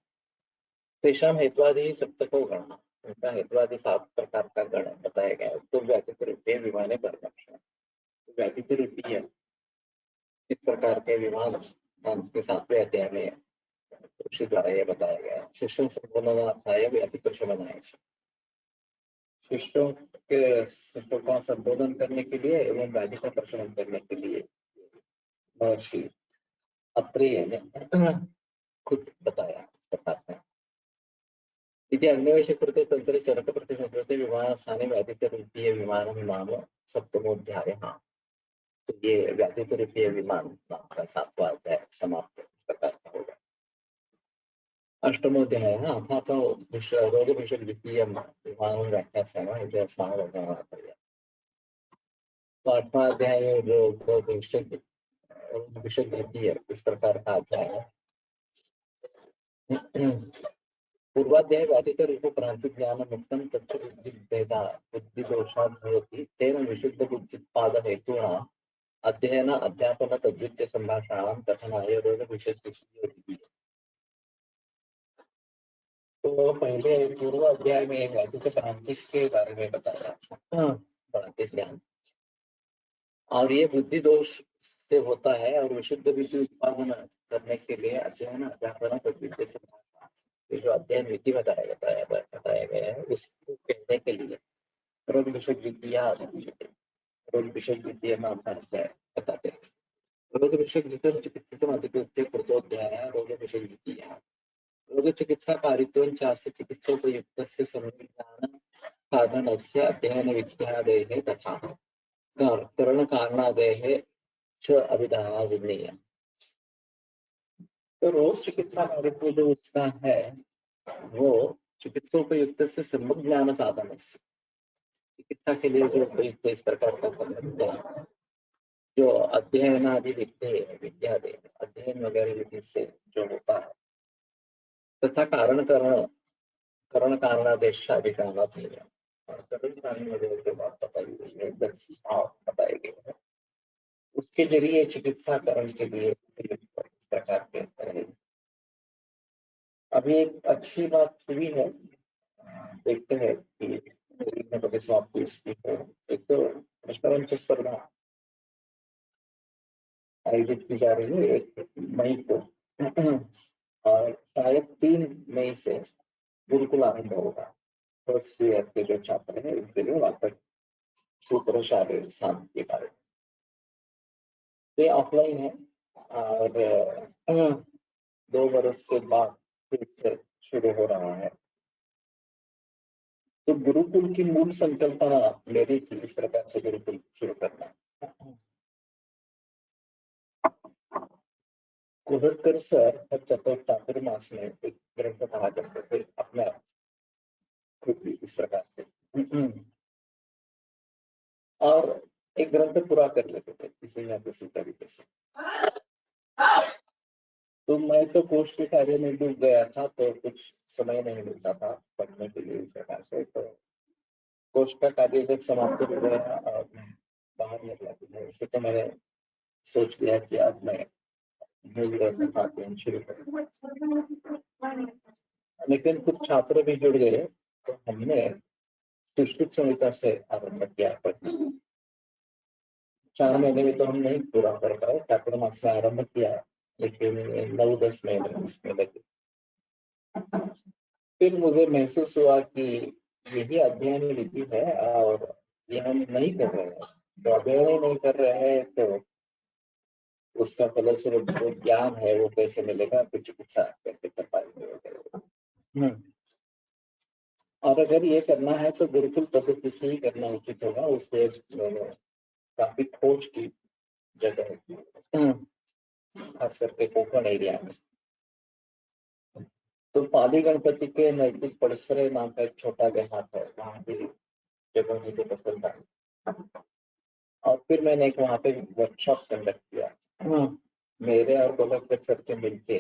तेषां हेत्वादि सप्तको गण, उनका हेत्वादि 7 प्रकार का गण बताया गया। तो व्याधित रूपीय विमाने परमर्षण, तो व्याधित रूपीय इस प्रकार के विमान के 7वें अध्याय में ऋषि द्वारा यह बताया गया। शिष्यों संबोधनार्थाय व्याधिप्रशमनाय, शिष्टों का संबोधन करने के लिए एवं व्याधि का प्रशमन करने के लिए महर्षि अत्रेय ने खुद बताया बताते हैं। इति अग्निवेश कृते तंत्रे चरक प्रतिसंस्कृते विमानस्थाने व्याधितरूपीय विमानं नाम सप्तमोऽध्यायः। तो ये व्याधितरूपीय विमान नाम का 7वां अध्याय समाप्त इस प्रकार का होगा। अष्टमोऽध्यायः अथातो रोगविषयक द्वितीयं विमानं व्याख्यास्यामः इति अस्माकं वर्णनार्थं। तो 8वां अध्याय रोगविषयक द्वितीय इस प्रकार का अध्याय है। पूर्वाध्याय व्याधित रूप भ्रांति ज्ञान मुक्तम तत्व बुद्धि भेदा बुद्धि दोषाद भवति तेन विशुद्ध बुद्धिपाद हेतुना अध्ययन अध्यापन तद्वितीय संभाषणां कथनाय रोग विषय। तो पहले पूर्व अध्याय में व्याधित भ्रांति के बारे में बताया, भ्रांति ज्ञान, और ये बुद्धि दोष से होता है, और विशुद्ध बुद्धि उत्पादन करने के लिए अध्ययन अध्यापन तद्वितीय संभाषण, जो अध्ययन विधि बताया गया है उसको कहने के लिए रोग विषय द्वितीय रोग विषय द्वितीय नाम है बताते हैं। रोग विषय द्वितीय चिकित्सितम् अधिकृत्य कृतोऽध्यायः रोग विषय द्वितीय। रोग चिकित्सा कारित्वं चास्य चिकित्सोपयुक्तस्य संविधान साधनस्य अध्ययन विद्यादेः तथा करणकारणादेः च अभिधानः विज्ञेय। तो रोग चिकित्सा कारित्व जो उसका है वो चिकित्सोपयुक्त से सम्यक ज्ञान साधन, चिकित्सा के लिए जो उपयुक्त इस प्रकार का जो अध्ययन आदि विद्या दे अध्ययन वगैरह विधि से जो होता है, तथा करण कारणादेश अधिकार और करण कारण वगैरह के बात बताए गए हैं, उसके जरिए चिकित्साकरण के लिए इस प्रकार के रहेंगे। अभी एक अच्छी बात हुई है, देखते हैं कि एक तो प्रश्नमंच स्पर्धा आयोजित की जा रही है 1 मई को और शायद 3 मई से गुरुकुल आरंभ होगा। फर्स्ट ईयर के जो छात्र हैं उनके लिए वहाँ पर सूत्र शारीरिक स्थान के बारे में ये ऑफलाइन है और 2 बरस के बाद फिर से शुरू हो रहा है। तो गुरुकुल की मूल संकल्पना मेरी थी इस प्रकार से गुरुकुल शुरू करना। कुहड़कर सर हर चातुर्मास में एक ग्रंथ पढ़ा करते थे अपने आप खुद भी इस प्रकार से और एक ग्रंथ पूरा कर लेते थे किसी न किसी तरीके से। तो मैं तो कोष के कार्य में डूब गया था तो कुछ समय नहीं मिलता था पढ़ने के लिए इस प्रकार से। तो कोष का कार्य जब समाप्त हो गया और मैं बाहर निकला तो वैसे तो मैंने सोच लिया कि अब मैं मूल ग्रंथ का अध्ययन शुरू करूँ। लेकिन कुछ छात्र भी जुड़ गए तो हमने सुश्रुत संहिता से आरंभ किया पढ़ना। 4 महीने में तो हम नहीं पूरा कर पाए, चातुर्मास से आरंभ किया लेकिन 9-10 महीने उसमें लगे। फिर मुझे महसूस हुआ कि यही अध्ययन विधि है और ये हम नहीं कर रहे हैं। तो अध्ययन ही नहीं कर रहे हैं तो उसका फलस्वरूप जो ज्ञान है वो कैसे मिलेगा, तो चिकित्सा कैसे कर पाएंगे। और अगर ये करना है तो गुरुकुल पद्धति से ही करना उचित होगा। उससे काफी खोज की जगह है खास करके कोकण एरिया में। तो पाली गणपति के नजदीक पड़सरे नाम का एक छोटा देहात है, वहाँ की जगह मुझे पसंद आई और फिर मैंने एक वहाँ पे वर्कशॉप कंडक्ट किया। मेरे और गोलक सर के मिलके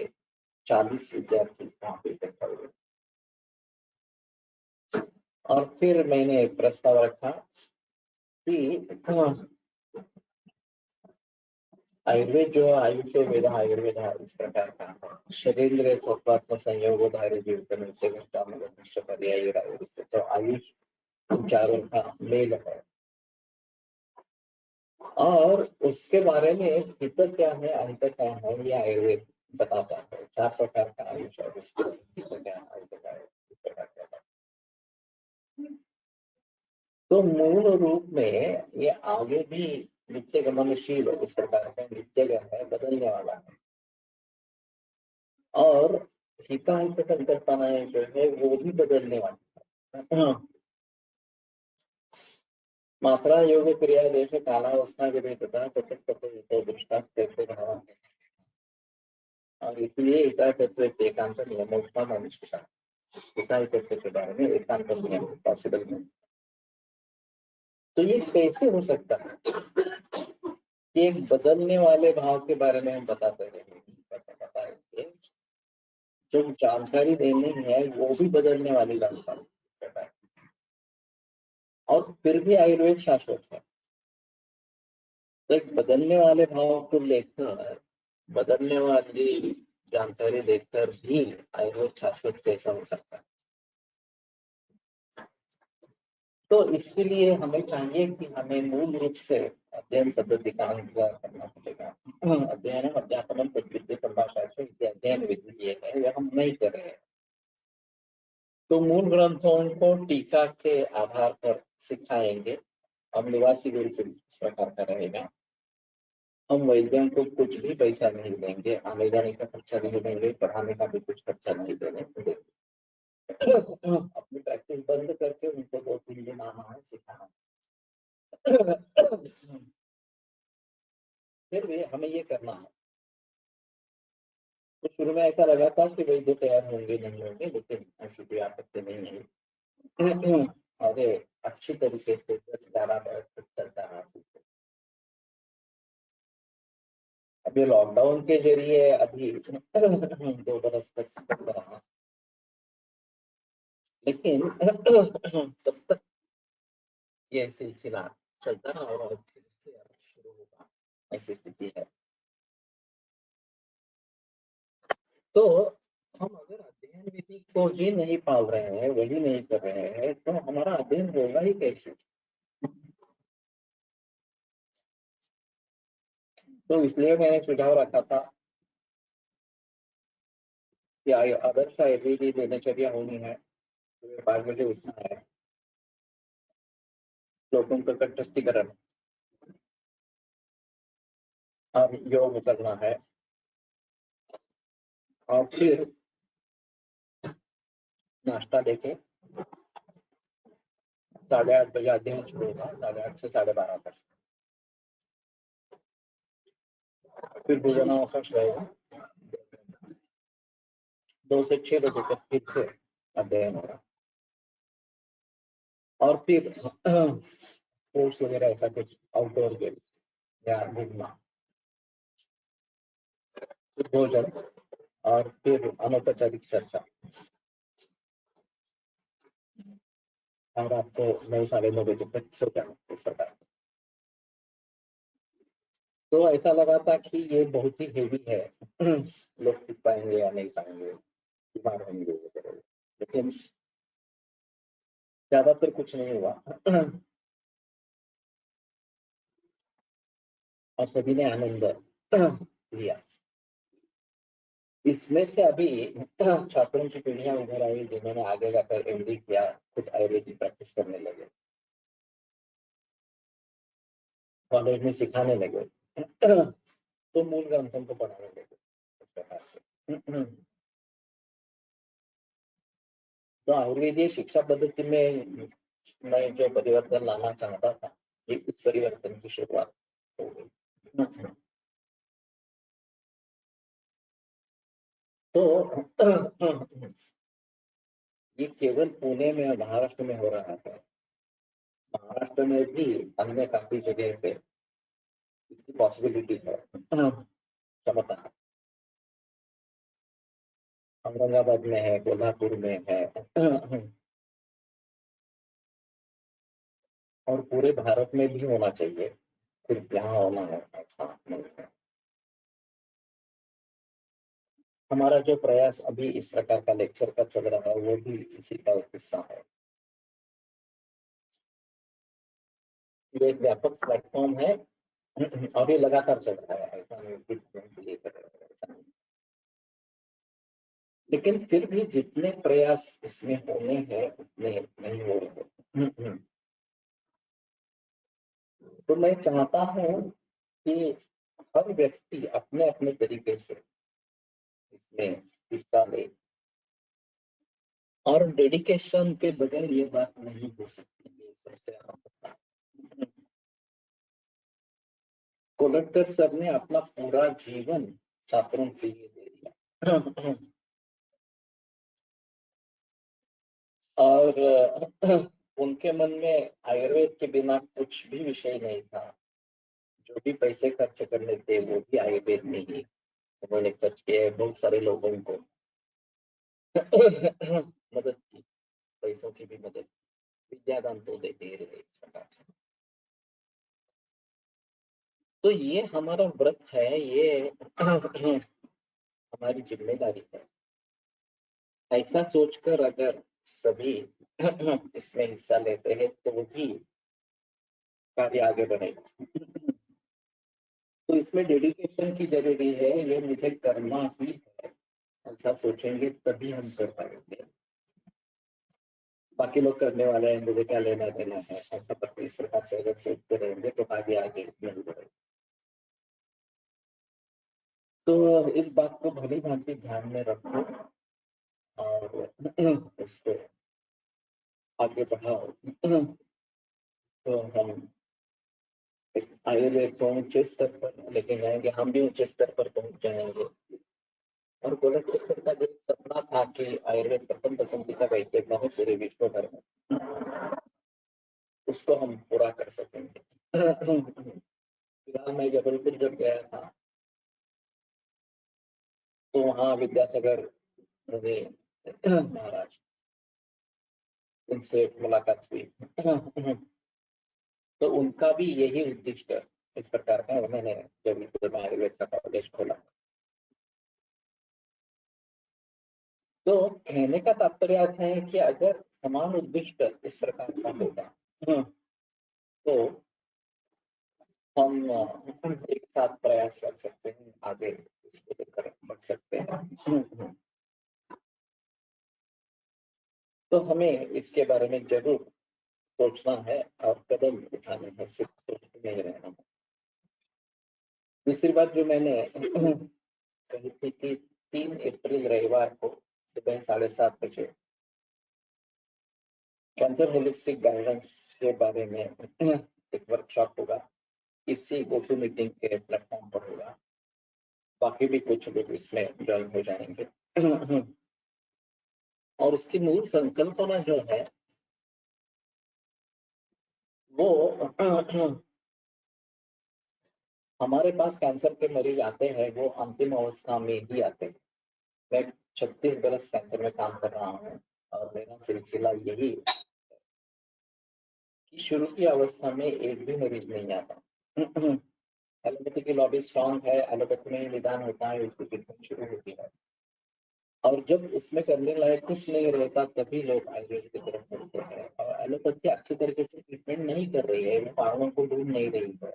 40 विद्यार्थी वहाँ पे इकट्ठा हुए और फिर मैंने प्रस्ताव रखा कि आयुर्वेद जो है आयुष वेद आयुर्वेद इस प्रकार का शरीर स्वप्नात्म संयोग धारे जीवित से पर्याय तो आयुष इन चारों का मेल है और उसके बारे में हित क्या है अंत क्या है ये आयुर्वेद बताता है। 4 प्रकार का आयुष है उसके हित क्या है अंत क्या है इस प्रकार का। तो मूल रूप में ये आगे भी नित्य गमनशील है, इस प्रकार का नित्य है, बदलने वाला है और हिताहित संकल्पनाएं जो है वो भी बदलने वाली है। मात्रा योग क्रिया देश कालावस्था के भी तथा दृष्टास्ते और इसलिए एकांतत्व एकांत नियमोत्तम अनुष्ठिता एकांतत्व के बारे में एकांत नियम पॉसिबल नहीं। तो ये कैसे हो सकता है कि एक बदलने वाले भाव के बारे में हम बताते रहे पता है जो जानकारी देनी है वो भी बदलने वाली जानकारी है और फिर भी आयुर्वेद शाश्वत है। तो एक बदलने वाले भाव को लेकर बदलने वाली जानकारी देखकर भी आयुर्वेद शाश्वत कैसा हो सकता है। तो इसके लिए हमें चाहिए कि हमें मूल रूप से अध्ययन पद्धति का अनुसार करना पड़ेगा। अध्ययन अध्यापन पद्धति संभाषा अध्ययन विधि ये है ये हम नहीं कर रहे हैं। तो मूल ग्रंथों को टीका के आधार पर सिखाएंगे। हम निवासी गुरुकुल इस प्रकार का रहेगा। हम वैद्यों को कुछ भी पैसा नहीं देंगे, आने जाने का खर्चा नहीं देंगे, पढ़ाने का भी कुछ खर्चा नहीं देंगे। अपनी प्रैक्टिस बंद करके उनको 2-3 दिन आना है सिखाना। फिर भी हमें ये करना है। तो शुरू में ऐसा लगा था कि वैद्य तैयार होंगे नहीं होंगे, लेकिन ऐसी कोई आपत्ति नहीं है। और अच्छी तरीके से 10-11 बरस तक चलता रहा। अभी लॉकडाउन के जरिए अभी 2 बरस तक चल रहा, लेकिन तब तक ये सिलसिला चलता रहा और फिर से शुरू होगा ऐसी स्थिति है। तो हम अगर अध्ययन विधि को ही नहीं पाल रहे हैं, वही नहीं कर रहे हैं, तो हमारा अध्ययन होगा ही कैसे। तो इसलिए मैंने सुझाव रखा था कि आदर्श आयुर्वेदी दिनचर्या होनी है, सुबह 5 बजे उठना है, श्लोकों का कंठस्थीकरण और योग करना है, और फिर नाश्ता लेके 8:30 बजे अध्ययन शुरू होगा, 8:30 से 12:30 तक। फिर भोजनावकाश रहेगा, 2 से 6 बजे तक फिर से अध्ययन होगा, और फिर स्पोर्ट्स वगैरह ऐसा कुछ आउटडोर गेम्स या घूमना, फिर भोजन, और फिर अनौपचारिक चर्चा, और आपको 9 साढ़े 9 बजे तक सो जाना इस प्रकार। तो ऐसा लगा था कि ये बहुत ही हेवी है, लोग सीख पाएंगे या नहीं पाएंगे, बीमार होंगे वगैरह, लेकिन ज्यादातर कुछ नहीं हुआ और सभी ने आनंद लिया। इसमें से अभी छात्रों की पीढ़ियां उभर आई जिन्होंने आगे जाकर एमडी किया, कुछ आयुर्वेदिक प्रैक्टिस करने लगे, कॉलेज में सिखाने लगे, तो मूल ग्रंथों को पढ़ाने लगे इस प्रकार से। तो आयुर्वेदीय शिक्षा पद्धति में मैं जो परिवर्तन लाना चाहता था, ये इस परिवर्तन की शुरुआत हो गई। तो ये केवल पुणे में, महाराष्ट्र में हो रहा है। महाराष्ट्र में भी अन्य काफी जगह पे इसकी पॉसिबिलिटी है, क्षमता है। औरंगाबाद में है, कोल्हापुर में है, और पूरे भारत में भी होना चाहिए, सिर्फ यहाँ होना है ऐसा नहीं है। हमारा जो प्रयास अभी इस प्रकार का लेक्चर का चल रहा है, वो भी इसी का एक हिस्सा है। ये एक व्यापक प्लेटफॉर्म है और ये लगातार चल रहा है, ऐसा नहीं कि के लिए कर रहा है, ऐसा नहीं। लेकिन फिर भी जितने प्रयास इसमें होने हैं उतने नहीं हो रहे। तो मैं चाहता हूँ कि हर व्यक्ति अपने अपने तरीके से इसमें हिस्सा ले, और डेडिकेशन के बगैर ये बात नहीं हो सकती, ये सबसे आम बात है। कोलटकर सर ने अपना पूरा जीवन छात्रों के लिए दे दिया, और उनके मन में आयुर्वेद के बिना कुछ भी विषय नहीं था। जो भी पैसे खर्च करने थे वो भी आयुर्वेद में ही उन्होंने खर्च किए, बहुत सारे लोगों को मदद की, पैसों की भी मदद, विद्यादान तो देते ही रहे इस प्रकार से। तो ये हमारा व्रत है, ये हमारी जिम्मेदारी है। ऐसा सोचकर अगर सभी इसमें हिस्सा लेते हैं तो भी कार्य आगे बढ़ेगा। तो इसमें डेडिकेशन की जरूरी है, ये मुझे करना ही है, ऐसा सोचेंगे तभी हम कर पाएंगे। बाकी लोग करने वाले हैं, मुझे क्या लेना देना है, ऐसा करके इस प्रकार से अगर सोचते रहेंगे तो आगे आगे नहीं बढ़ेगा। तो इस बात को भली भांति ध्यान में रखो और उसको आगे बढ़ाओ, तो हम आयुर्वेद को ऊंचे स्तर पर लेके जाएंगे, हम भी ऊंचे स्तर पर पहुंच जाएंगे। और गोलक सर का जो सपना था कि आयुर्वेद प्रथम पसंदीदा वैद्य है पूरे विश्व भर में, उसको हम पूरा कर सकेंगे। फिलहाल मैं जबलपुर जब गया था तो वहाँ विद्यासागर मुझे महाराज, उनसे मुलाकात हुई। तो उनका भी यही उद्देश्य इस प्रकार का, उन्होंने जबलपुर में आयुर्वेद का कॉलेज खोला। तो कहने का तात्पर्य है कि अगर समान उद्देश्य इस प्रकार का होगा, तो हम एक साथ प्रयास कर सकते हैं, आगे इसको लेकर बढ़ सकते हैं। तो हमें इसके बारे में जरूर सोचना है और कदम उठाने हैं, सिर्फ सोचते नहीं रहना है। दूसरी बात जो मैंने कही थी कि 3 अप्रैल रविवार को सुबह 7:30 बजे कैंसर होलिस्टिक गाइडेंस के बारे में एक वर्कशॉप होगा। इसी गोटू मीटिंग के प्लेटफॉर्म पर होगा। बाकी भी कुछ लोग इसमें ज्वाइन हो जाएंगे। और उसकी मूल संकल्पना जो है वो हमारे पास कैंसर के मरीज आते हैं, वो अंतिम अवस्था में ही आते हैं। मैं 36 बरस कैंसर में काम कर रहा हूँ और मेरा सिलसिला यही है कि शुरू की अवस्था में एक भी मरीज नहीं आता। एलोपैथी की लॉबी स्ट्रांग है, एलोपैथी में ही निदान होता है, उसकी ट्रीटमेंट शुरू होती है और जब उसमें करने लायक कुछ नहीं रहता तभी लोग आयुर्वेद की तरफ बढ़ते हैं। और एलोपैथी अच्छी तरीके से ट्रीटमेंट नहीं कर रही है, वो कारणों को ढूंढ नहीं रही है,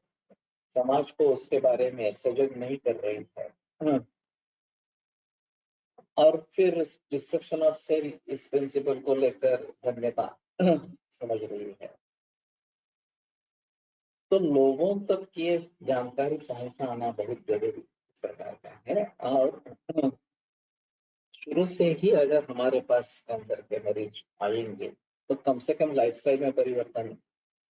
समाज को उसके बारे में सजग नहीं कर रही है। और फिर डिस्ट्रक्शन ऑफ सेल इस प्रिंसिपल को लेकर धन्यता समझ रही है। तो लोगों तक ये जानकारी पहुंचाना बहुत जरूरी इस प्रकार का है। और शुरू से ही अगर हमारे पास कैंसर के मरीज आएंगे तो कम से कम लाइफस्टाइल में परिवर्तन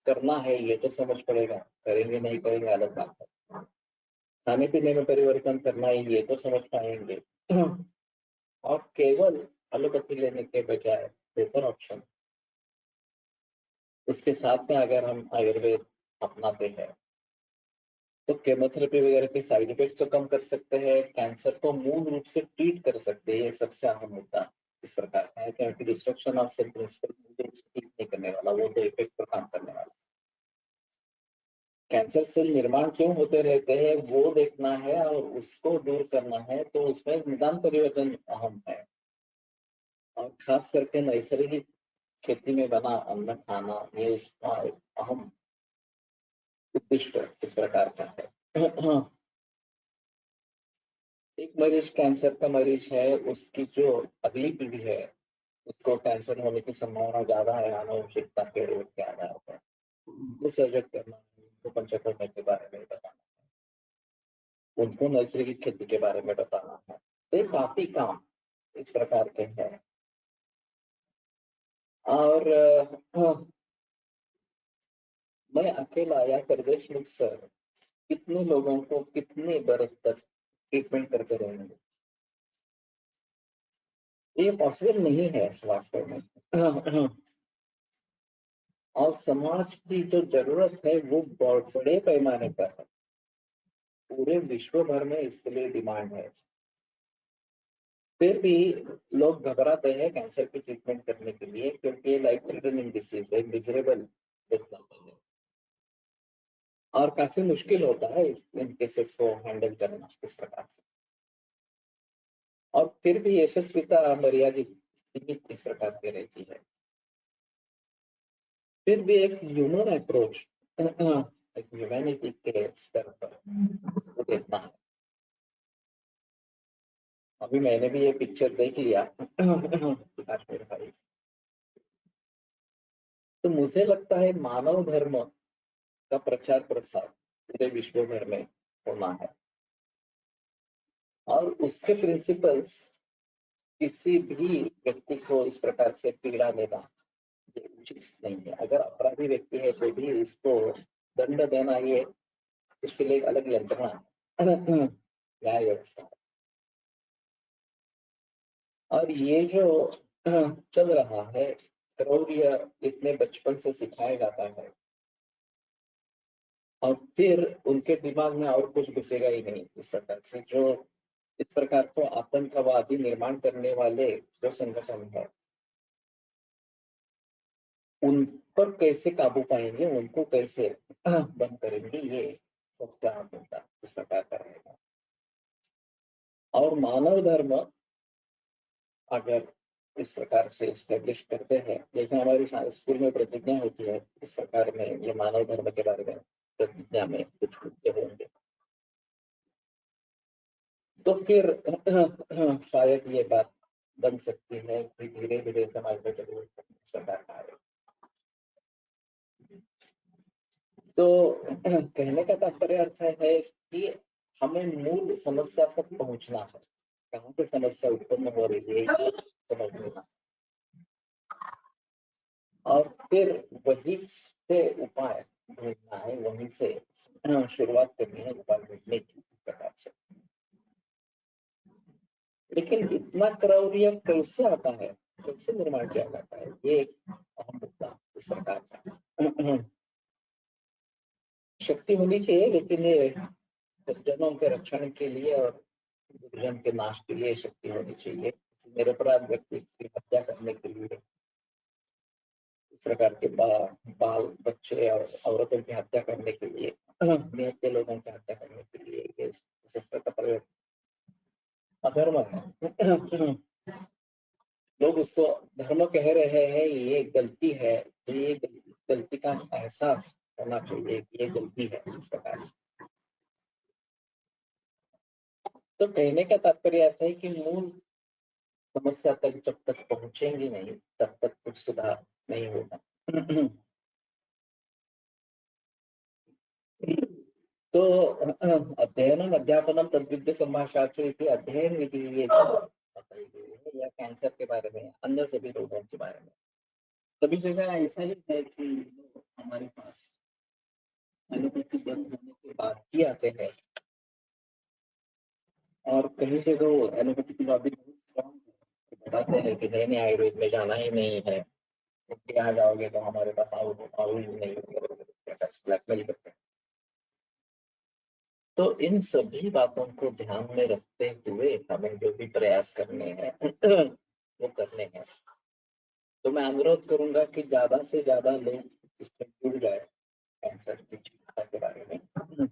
करना है, ये तो समझ पड़ेगा। करेंगे नहीं करेंगे अलग बात है। खाने पीने में परिवर्तन करना है, ये तो समझ पाएंगे। और केवल एलोपैथी लेने के बजाय बेहतर ऑप्शन उसके साथ में अगर हम आयुर्वेद अपनाते हैं तो केमोथेरेपी वगैरह के साइड इफेक्ट तो कम कर सकते हैं, कैंसर को मूल रूप से ट्रीट कर सकते हैं। ये सबसे अहम मुद्दा इस प्रकार का है, क्योंकि डिस्ट्रक्शन ऑफ सेल प्रिंसिपल मूल रूप से ठीक नहीं करने वाला, वो तो इफेक्ट पर काम करने वाला। कैंसर सेल निर्माण क्यों होते रहते हैं वो देखना है और उसको दूर करना है, तो उसमें निदान परिवर्तन अहम है। और खास करके नैसर्गिक खेती में बना अन्न खाना, ये उसका अहम उद्दिष्ट इस प्रकार का है। एक मरीज कैंसर का मरीज है, उसकी जो अगली पीढ़ी है उसको कैंसर होने की संभावना ज्यादा है आनुवंशिकता के रोग के आधार पर। उनको सजग करना है, उनको पंचकर्म के बारे में बताना, उनको नैसर्गिक खेती के बारे में बताना है। तो काफी काम इस प्रकार के हैं। और मैं अकेला या प्रदेश मुख सर कितने लोगों को कितने बरस तक ट्रीटमेंट करते रहेंगे, ये पॉसिबल नहीं है वास्तव में। और समाज की जो जरूरत है वो बहुत बड़े पैमाने पर है, पूरे विश्व भर में इसके लिए डिमांड है। फिर भी लोग घबराते हैं कैंसर की ट्रीटमेंट करने के लिए, क्योंकि ये लाइफ थ्रेटनिंग डिसीज है, मिजरेबल डेथ है और काफी मुश्किल होता है इन केसेस को हैंडल करना इस प्रकार से। और फिर भी यशस्विता मर्यादित सीमित इस प्रकार की रहती है। फिर भी एक ह्यूमन अप्रोच, एक ह्यूमैनिटी के स्तर पर उसको देखना है। अभी मैंने भी ये पिक्चर देख लिया काश्मीर फाइल्स। तो मुझे लगता है मानव धर्म का प्रचार प्रसार पूरे विश्व भर में होना है और उसके प्रिंसिपल्स किसी भी व्यक्ति को इस प्रकार से पीड़ा देना ये उचित नहीं है। अगर अपराधी व्यक्ति है तो भी उसको दंड देना, ये इसके लिए एक अलग यंत्रणा है, न्याय व्यवस्था। और ये जो चल रहा है क्रौर्य इतने बचपन से सिखाया जाता है और फिर उनके दिमाग में और कुछ घुसेगा ही नहीं इस प्रकार से। जो इस प्रकार को आतंकवादी निर्माण करने वाले जो संगठन है उन पर कैसे काबू पाएंगे, उनको कैसे बंद करेंगे, ये सबसे अहम मुद्दा इस प्रकार का रहेगा। और मानव धर्म अगर इस प्रकार से स्टैब्लिश करते हैं, जैसे हमारी स्कूल में प्रतिज्ञा होती है, इस प्रकार में ये मानव धर्म के बारे में प्रतिज्ञा में कुछ मुद्दे होंगे, तो फिर शायद ये बात बन सकती है, फिर धीरे धीरे समाज में परिवर्तन इस प्रकार का आएगा। तो कहने का तात्पर्य अर्थ है कि हमें मूल समस्या तक पहुंचना है, कहाँ पे समस्या उत्पन्न हो रही है ये समझ लेना, और फिर वही से उपाय ढूंढना है, वहीं से शुरुआत करनी है उपाय ढूंढने की प्रकार से। लेकिन इतना क्रौर्य कैसे आता है, कैसे निर्माण किया जाता है, ये एक अहम मुद्दा इस प्रकार का। शक्ति होनी चाहिए, लेकिन ये सज्जनों के रक्षण के लिए और दुर्जन के नाश के लिए शक्ति होनी चाहिए। निरपराध व्यक्ति की हत्या करने के लिए, इस प्रकार के बाल बच्चे और औरतों की हत्या करने के लिए, निहत्थे लोगों की हत्या करने के लिए ये शस्त्र का प्रयोग अधर्म है। लोग उसको धर्म कह रहे हैं, ये गलती है, तो ये गलती का एहसास होना चाहिए कि ये गलती है इस प्रकार से। तो कहने का तात्पर्य आता है कि मूल समस्या तक जब तक पहुंचेंगे नहीं, तब तक कुछ सुधार नहीं होगा। तो अध्ययनम अध्यापनम तद्विद्य संभाषाचो इति अध्ययन विधि ये बताई गई है, या कैंसर के बारे में, अन्य सभी रोगों के बारे में। सभी जगह ऐसा ही है कि हमारे पास एलोपैथी बंद होने के बाद ही आते हैं, और कहीं जगह वो एलोपैथी की लॉबी बहुत स्ट्रांग है, बताते हैं कि नहीं आयुर्वेद में जाना ही नहीं है, यहाँ जाओगे तो हमारे पास आओ ही नहीं ब्लैकमेल करते हैं। तो इन सभी बातों को ध्यान में रखते हुए हमें जो भी प्रयास करने हैं वो करने हैं। तो मैं अनुरोध करूंगा कि ज्यादा से ज्यादा लोग इसमें जुड़ जाए कैंसर की चिकित्सा के बारे में।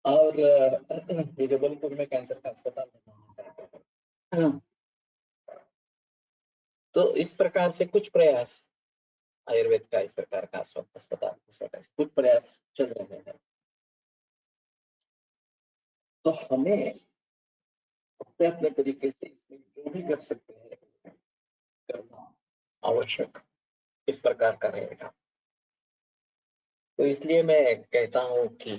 और ये जबलपुर में कैंसर का अस्पताल बनाना चाहते हैं, तो इस प्रकार से कुछ प्रयास, आयुर्वेद का इस प्रकार का अस्पताल, इस प्रकार से कुछ प्रयास चल रहे हैं। तो हमें अपने अपने तरीके से इसमें जो भी कर सकते हैं करना आवश्यक इस प्रकार का रहेगा। तो इसलिए मैं कहता हूँ कि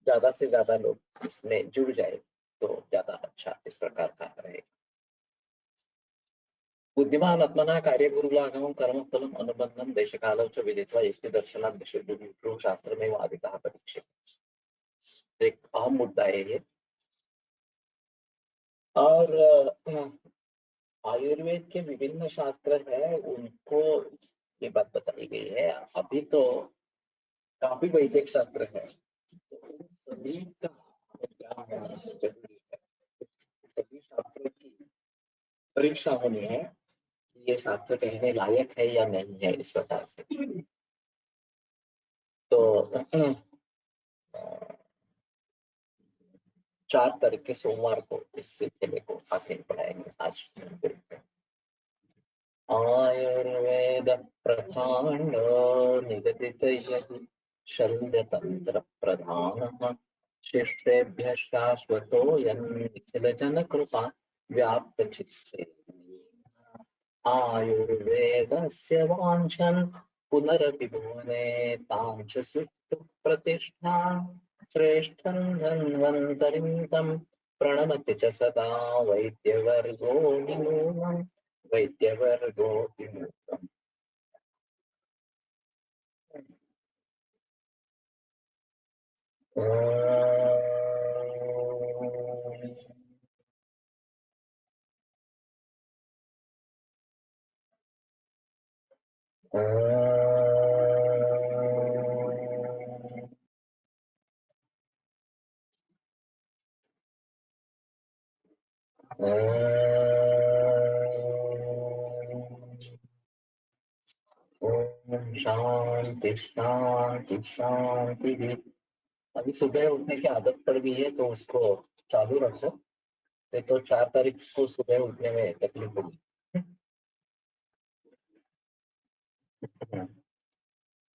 ज्यादा से ज्यादा लोग इसमें जुड़ जाए तो ज्यादा अच्छा इस प्रकार का रहेगा। बुद्धिमान आत्मना कार्य गुरुलाघवं कर्म फलम अनुबंधम देशकालौ च विदित्वा युक्ति दर्शनात् विशुद्धि शास्त्र में वादितः परीक्षित। एक अहम मुद्दा है ये। और आयुर्वेद के विभिन्न शास्त्र है, उनको ये बात बताई गई है। अभी तो काफी वैदिक शास्त्र है, तो उन सभी का ज्ञान होना जरूरी है। सभी शास्त्रों की परीक्षा होनी है, ये शास्त्र कहने लायक है या नहीं है इस प्रकार से। तो 4 तारीख के सोमवार को इस सिलसिले को आगे बढ़ाएंगे आज। आयुर्वेद प्रकांड निगदित शल्यतंत्र प्रधान शिष्टेभ्य शाश्वतोऽयं निखिल जन कृपा व्याप्त चित्ते आयुर्वेदस्य वाञ्छन् पुनरपि भुवने तां च सुप्त प्रतिष्ठा श्रेष्ठं धन्वन्तरिं तं प्रणमति च सदा वैद्यवर्गो विमूलम् वैद्यवर्गो विमूलम्। ओम शांति शांति शांति। अभी सुबह उठने की आदत पड़ गई है तो उसको चालू रखो, नहीं तो 4 तारीख को सुबह उठने में तकलीफ होगी।